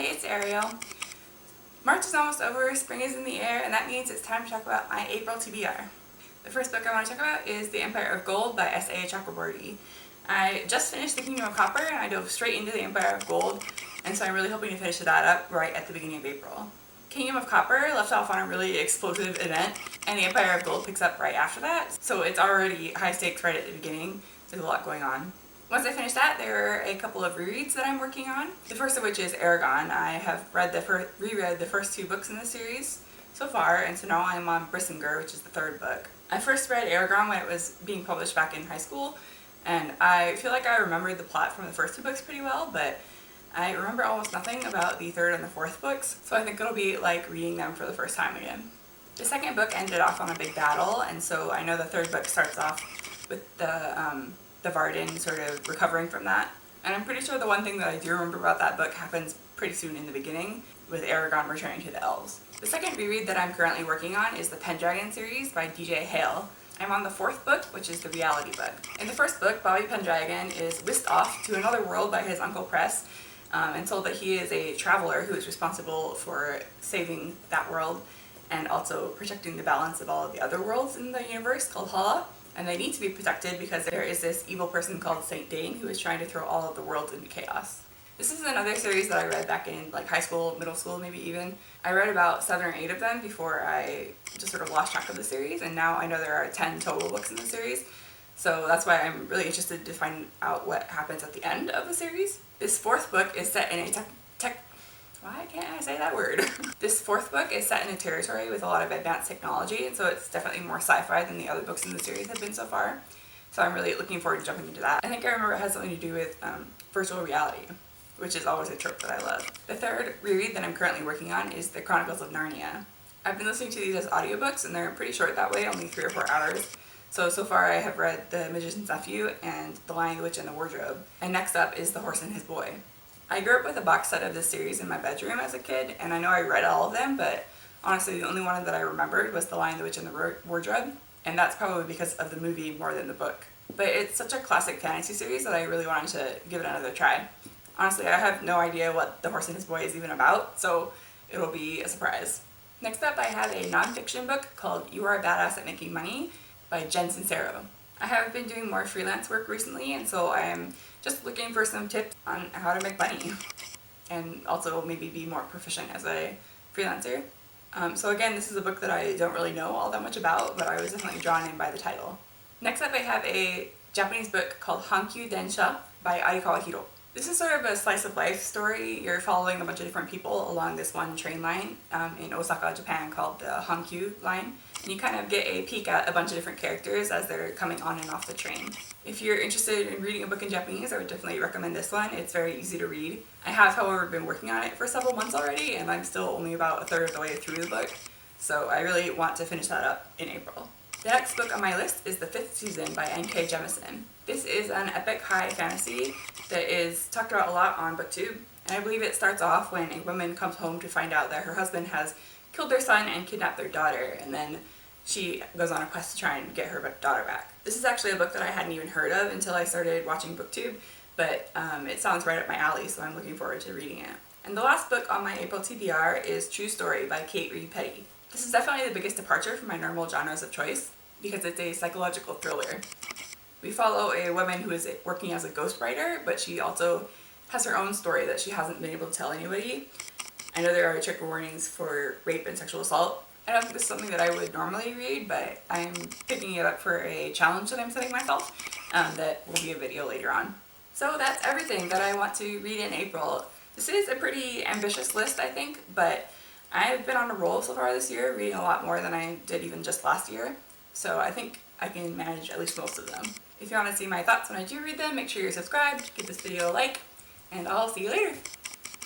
it's Ariel. March is almost over, spring is in the air, and that means it's time to talk about my April TBR. The first book I want to talk about is The Empire of Gold by S.A. Chakraborty. I just finished The Kingdom of Copper and I dove straight into The Empire of Gold, and so I'm really hoping to finish that up right at the beginning of April. Kingdom of Copper left off on a really explosive event, and The Empire of Gold picks up right after that, so it's already high stakes right at the beginning. There's a lot going on. Once I finish that, there are a couple of rereads that I'm working on. The first of which is Aragon. I have reread the first two books in the series so far, and so now I'm on Brissinger, which is the third book. I first read Aragon when it was being published back in high school, and I feel like I remembered the plot from the first two books pretty well, but I remember almost nothing about the third and the fourth books, so I think it'll be like reading them for the first time again. The second book ended off on a big battle, and so I know the third book starts off with the Varden sort of recovering from that. And I'm pretty sure the one thing that I do remember about that book happens pretty soon in the beginning, with Aragon returning to the elves. The second reread that I'm currently working on is the Pendragon series by DJ Hale. I'm on the fourth book, which is the reality book. In the first book, Bobby Pendragon is whisked off to another world by his Uncle Press, and told that he is a traveler who is responsible for saving that world and also protecting the balance of all of the other worlds in the universe called Hala. And they need to be protected because there is this evil person called Saint Dane who is trying to throw all of the worlds into chaos. This is another series that I read back in like high school, middle school maybe even. I read about 7 or 8 of them before I just sort of lost track of the series, and now I know there are 10 total books in the series. So that's why I'm really interested to find out what happens at the end of the series. This fourth book is set in a why can't I say that word? This fourth book is set in a territory with a lot of advanced technology, and so it's definitely more sci-fi than the other books in the series have been so far. So I'm really looking forward to jumping into that. I think I remember it has something to do with virtual reality, which is always a trope that I love. The third reread that I'm currently working on is the Chronicles of Narnia. I've been listening to these as audiobooks, and they're pretty short that way, only 3 or 4 hours. So far I have read The Magician's Nephew and The Lion, the Witch, and the Wardrobe. And next up is The Horse and His Boy. I grew up with a box set of this series in my bedroom as a kid, and I know I read all of them, but honestly the only one that I remembered was The Lion, the Witch, and the Wardrobe, and that's probably because of the movie more than the book. But it's such a classic fantasy series that I really wanted to give it another try. Honestly, I have no idea what The Horse and His Boy is even about, so it'll be a surprise. Next up, I have a nonfiction book called You Are a Badass at Making Money by Jen Cincero. I have been doing more freelance work recently, and so I am just looking for some tips on how to make money and also maybe be more proficient as a freelancer. So again, this is a book that I don't really know all that much about, but I was definitely drawn in by the title. Next up, I have a Japanese book called Hankyu Densha by Ayako. This is sort of a slice of life story. You're following a bunch of different people along this one train line in Osaka, Japan, called the Hankyu line. And you kind of get a peek at a bunch of different characters as they're coming on and off the train. If you're interested in reading a book in Japanese, I would definitely recommend this one. It's very easy to read. I have, however, been working on it for several months already, and I'm still only about a third of the way through the book. So I really want to finish that up in April. The next book on my list is The Fifth Season by N.K. Jemisin. This is an epic high fantasy that is talked about a lot on BookTube, and I believe it starts off when a woman comes home to find out that her husband has killed their son and kidnapped their daughter, and then she goes on a quest to try and get her daughter back. This is actually a book that I hadn't even heard of until I started watching BookTube, but it sounds right up my alley, so I'm looking forward to reading it. And the last book on my April TBR is True Story by Kate Reed Petty. This is definitely the biggest departure from my normal genres of choice because it's a psychological thriller. We follow a woman who is working as a ghostwriter, but she also has her own story that she hasn't been able to tell anybody. I know there are trigger warnings for rape and sexual assault. I don't think this is something that I would normally read, but I'm picking it up for a challenge that I'm setting myself that will be a video later on. So that's everything that I want to read in April. This is a pretty ambitious list, I think, but I've been on a roll so far this year, reading a lot more than I did even just last year. So I think I can manage at least most of them. If you want to see my thoughts when I do read them, make sure you're subscribed, give this video a like, and I'll see you later.